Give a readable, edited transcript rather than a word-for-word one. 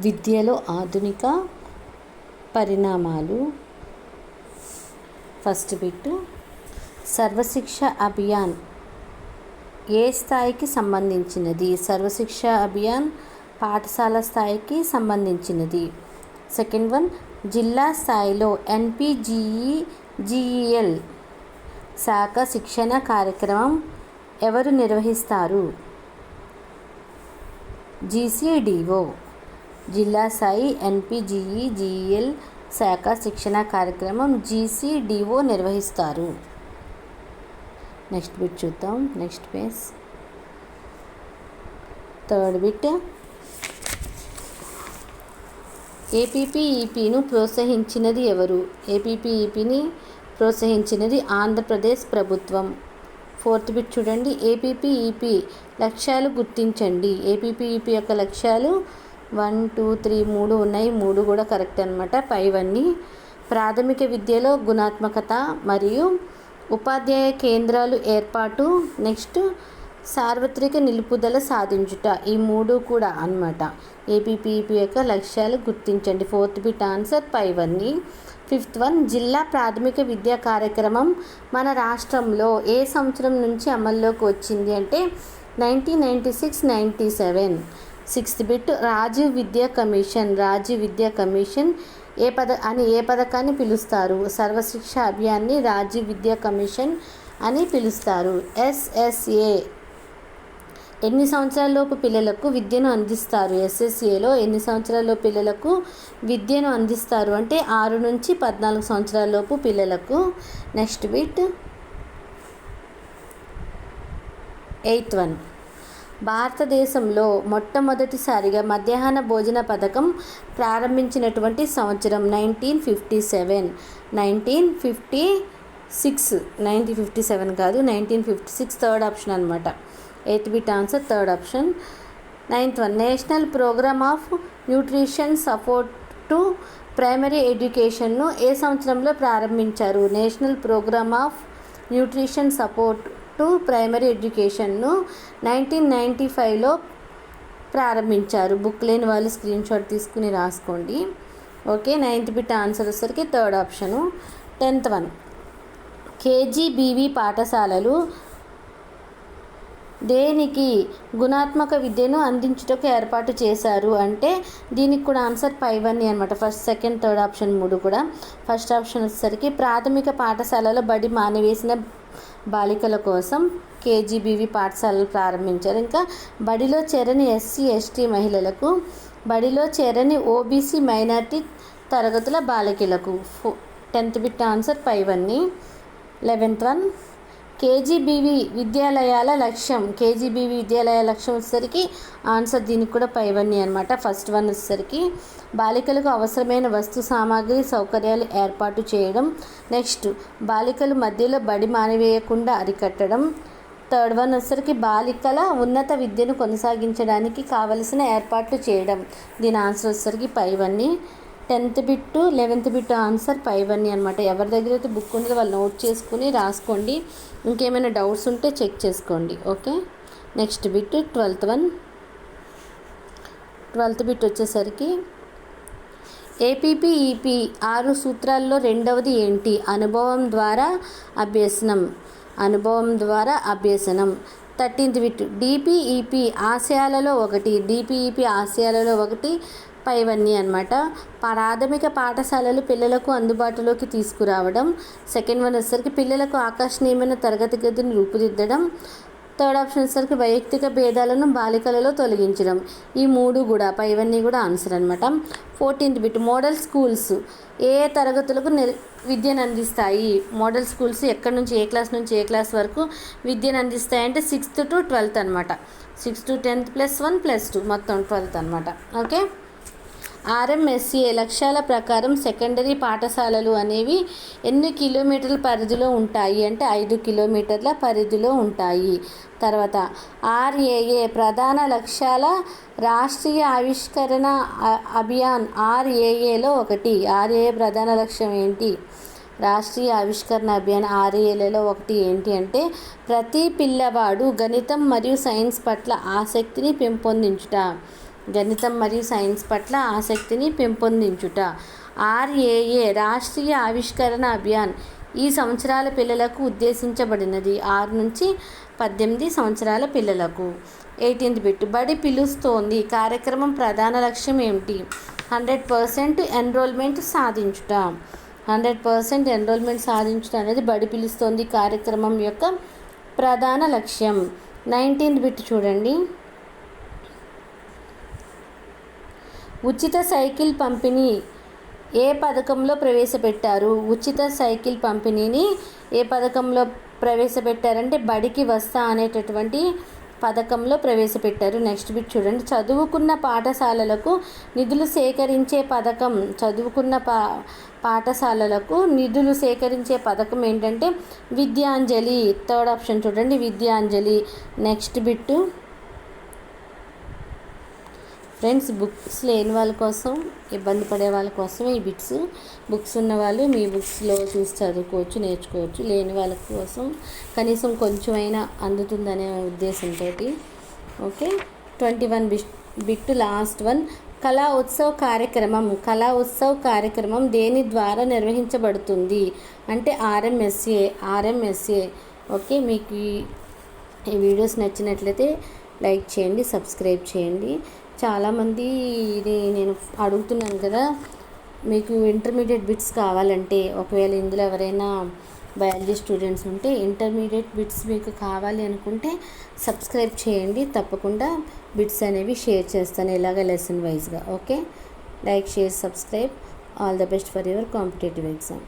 విద్యలో ఆధునిక పరిణామాలు. ఫస్ట్ బిట్, సర్వశిక్ష అభియాన్ ఏ స్థాయికి సంబంధించినది? సర్వశిక్ష అభియాన్ పాఠశాల స్థాయికి సంబంధించినది. సెకండ్ వన్, జిల్లా స్థాయిలో ఎన్పిజిఈజిఈఎల్ శాఖ శిక్షణ కార్యక్రమం ఎవరు నిర్వహిస్తారు? జీసీడీఓ. జిల్లా స్థాయి ఎన్పిజిఈజిఈఎల్ శాఖ శిక్షణ కార్యక్రమం జీసీడీఓ నిర్వహిస్తారు. నెక్స్ట్ బిట్ చూద్దాం. Next page. థర్డ్ బిట్, ఏపీపీఈపీను ప్రోత్సహించినది ఎవరు? ఏపీపీఈపీని ప్రోత్సహించినది ఆంధ్రప్రదేశ్ ప్రభుత్వం. ఫోర్త్ బిట్ చూడండి, ఏపీపీఈపీ లక్ష్యాలు గుర్తించండి. ఏపీపీఈపీ యొక్క లక్ష్యాలు 1, 2, 3 3 ఉన్నాయి. 3 కూడా కరెక్ట్ అనమాట. పైవన్నీ ప్రాథమిక విద్యలో గుణాత్మకత మరియు ఉపాధ్యాయ కేంద్రాలు ఏర్పాటు. నెక్స్ట్ సార్వత్రిక నిలుపుదల సాధించుట. ఈ 3 కూడా అన్నమాట. ఏపీపీఈపీ యొక్క లక్ష్యాలు గుర్తించండి. ఫోర్త్ బిట్ ఆన్సర్ పైవన్నీ. ఫిఫ్త్ వన్, జిల్లా ప్రాథమిక విద్యా కార్యక్రమం మన రాష్ట్రంలో ఏ సంవత్సరం నుంచి అమల్లోకి వచ్చింది అంటే 1996-97. సిక్స్త్ బిట్, రాజీవ్ విద్యా కమిషన్. రాజీవ్ విద్యా కమిషన్ ఏ పథకాన్ని పిలుస్తారు? సర్వశిక్ష అభియాన్ని రాజీవ్ విద్యా కమిషన్ అని పిలుస్తారు. ఎస్ఎస్ఏ ఎన్ని సంవత్సరాలలోపు పిల్లలకు విద్యను అందిస్తారు? ఎస్ఎస్ఏలో ఎన్ని సంవత్సరాలలోపు పిల్లలకు విద్యను అందిస్తారు అంటే 6 నుంచి 14 సంవత్సరాలలోపు పిల్లలకు. నెక్స్ట్ బిట్, ఎయిత్ వన్, భారతదేశంలో మొట్టమొదటిసారిగా మధ్యాహ్న భోజన పథకం ప్రారంభించినటువంటి సంవత్సరం 1957. 1957 కాదు, 1956 థర్డ్ ఆప్షన్ అనమాట. Eighth bit answer third option. Ninth one, national programme of nutrition support to primary ఎడ్యుకేషన్ను ఏ సంవత్సరంలో ప్రారంభించారు? National programme of nutrition support to primary ఎడ్యుకేషన్ను 1995లో ప్రారంభించారు. బుక్ లేని వాళ్ళు స్క్రీన్ షాట్ తీసుకుని రాసుకోండి. ఓకే, నైన్త్ బిట్ ఆన్సర్ వచ్చేసరికి third option. 10th one, KGBV పాఠశాలలు దేనికి గుణాత్మక విద్యను అందించుటకు ఏర్పాటు చేశారు అంటే దీనికి కూడా ఆన్సర్ పైవన్నీ అనమాట. ఫస్ట్, సెకండ్, థర్డ్ ఆప్షన్ 3 కూడా. ఫస్ట్ ఆప్షన్ వచ్చేసరికి ప్రాథమిక పాఠశాలలో బడి మానివేసిన బాలికల కోసం కేజీబీవీ పాఠశాలలు ప్రారంభించారు. ఇంకా బడిలో చేరని ఎస్సీ ఎస్టీ మహిళలకు, బడిలో చేరని ఓబీసీ మైనార్టీ తరగతుల బాలికలకు. 10th బిట్ ఆన్సర్ పైవన్నీ. 11th వన్, కేజీబీవీ విద్యాలయాల లక్ష్యం. కేజీబీవీ విద్యాలయాల లక్ష్యం వచ్చేసరికి ఆన్సర్ దీనికి కూడా పైవన్నీ అనమాట. ఫస్ట్ వన్ వచ్చేసరికి బాలికలకు అవసరమైన వస్తు సామాగ్రి సౌకర్యాలు ఏర్పాటు చేయడం. నెక్స్ట్, బాలికలు మధ్యలో బడి మానివేయకుండా అరికట్టడం. థర్డ్ వన్ వచ్చేసరికి బాలికల ఉన్నత విద్యను కొనసాగించడానికి కావలసిన ఏర్పాట్లు చేయడం. దీని ఆన్సర్ వచ్చేసరికి పైవన్నీ. 10th bit 11th bit answer పైవన్నీ అనమాట. ఎవరి దగ్గర అయితే బుక్ ఉందో వాళ్ళు నోట్ చేసుకుని రాసుకోండి. ఇంకేమైనా డౌట్స్ ఉంటే చెక్ చేసుకోండి. Okay, next bit 12th one. 12th bit వచ్చేసరికి ఏపీపీఈపీ 6 సూత్రాల్లో రెండవది ఏంటి? అనుభవం ద్వారా అభ్యసనం. అనుభవం ద్వారా అభ్యసనం. 13th బిట్, డిపిఈపీ ఆశయాలలో ఒకటి. డిపిఈపీ ఆశయాలలో ఒకటి పైవన్నీ అనమాట. ప్రాథమిక పాఠశాలలు పిల్లలకు అందుబాటులోకి తీసుకురావడం. సెకండ్ వన్ వచ్చేసరికి పిల్లలకు ఆకర్షణీయమైన తరగతి గదిని రూపుదిద్దడం. థర్డ్ ఆప్షన్ వచ్చేసరికి వైయక్తిక భేదాలను బాలికలలో తొలగించడం. ఈ 3 కూడా పైవన్నీ కూడా ఆన్సర్ అనమాట. 14th బిట్, మోడల్ స్కూల్స్ ఏ తరగతులకు విద్యను అందిస్తాయి? మోడల్ స్కూల్స్ ఎక్కడి నుంచి ఏ క్లాస్ నుంచి ఏ క్లాస్ వరకు విద్యను అందిస్తాయి అంటే 6th to 12th అనమాట. 6th to 10th +1 +2 మొత్తం 12th అనమాట. ఓకే, ఆర్ఎంఎస్ఏ లక్ష్యాల ప్రకారం సెకండరీ పాఠశాలలు అనేవి ఎన్ని కిలోమీటర్ల పరిధిలో ఉంటాయి అంటే 5 కిలోమీటర్ల పరిధిలో ఉంటాయి. తర్వాత ఆర్ఏఏ ప్రధాన లక్ష్యాల రాష్ట్రీయ ఆవిష్కరణ అభియాన్ ఆర్ఏఏలో ఒకటి. ఆర్ఏఏ ప్రధాన లక్ష్యం ఏంటి? రాష్ట్రీయ ఆవిష్కరణ అభియాన్ ఆర్ఏఏలలో ఒకటి ఏంటి అంటే ప్రతి పిల్లవాడు గణితం మరియు సైన్స్ పట్ల ఆసక్తిని పెంపొందించుట. గణితం మరియు సైన్స్ పట్ల ఆసక్తిని పెంపొందించుట. RAA రాష్ట్రీయ ఆవిష్కరణ అభియాన్ ఈ సంవత్సరాల పిల్లలకు ఉద్దేశించబడినది. 6 నుంచి 18 సంవత్సరాల పిల్లలకు. 18th బిట్ బడి పిలుస్తోంది కార్యక్రమం ప్రధాన లక్ష్యం ఏమిటి? 100% ఎన్రోల్మెంట్ సాధించుట. 100% ఎన్రోల్మెంట్ సాధించుట అనేది బడి పిలుస్తోంది కార్యక్రమం యొక్క ప్రధాన లక్ష్యం. 19th బిట్ చూడండి. ఉచిత సైకిల్ పంపిణీ ఏ పథకంలో ప్రవేశపెట్టారు? ఉచిత సైకిల్ పంపిణీని ఏ పథకంలో ప్రవేశపెట్టారంటే బడికి వస్తా అనేటటువంటి పథకంలో ప్రవేశపెట్టారు. నెక్స్ట్ బిట్ చూడండి. చదువుకున్న పాఠశాలలకు నిధులు సేకరించే పథకం. చదువుకున్న పాఠశాలలకు నిధులు సేకరించే పథకం ఏంటంటే విద్యాంజలి. థర్డ్ ఆప్షన్ చూడండి, Vidyanjali. Next bit friends, books లేని వాళ్ళ కోసం, ఇబ్బంది పడే వాళ్ళ కోసం ఈ బిట్స్. బుక్స్ ఉన్న వాళ్ళు మీ బుక్స్లో చూసి చదువుకోవచ్చు, నేర్చుకోవచ్చు. లేని వాళ్ళ కోసం కనీసం కొంచెమైనా అందుతుందనే ఉద్దేశంతో. ఓకే. 21 bit last one. కళా ఉత్సవ్ కార్యక్రమం. కళా ఉత్సవ్ కార్యక్రమం దేని ద్వారా నిర్వహించబడుతుంది అంటే RMSA. ఓకే. మీకు ఈ వీడియోస్ నచ్చినట్లయితే లైక్ చేయండి, సబ్స్క్రైబ్ చేయండి. చాలామంది ఇది నేను అడుగుతున్నాను కదా, మీకు ఇంటర్మీడియట్ బిట్స్ కావాలంటే, ఒకవేళ ఇందులో ఎవరైనా బయాలజీ స్టూడెంట్స్ ఉంటే ఇంటర్మీడియట్ బిట్స్ మీకు కావాలి అనుకుంటే సబ్స్క్రైబ్ చేయండి. తప్పకుండా బిట్స్ అనేవి షేర్ చేస్తాను ఇలాగ లెసన్ వైజ్గా. Okay. Like, share, subscribe. All the best for your competitive exam.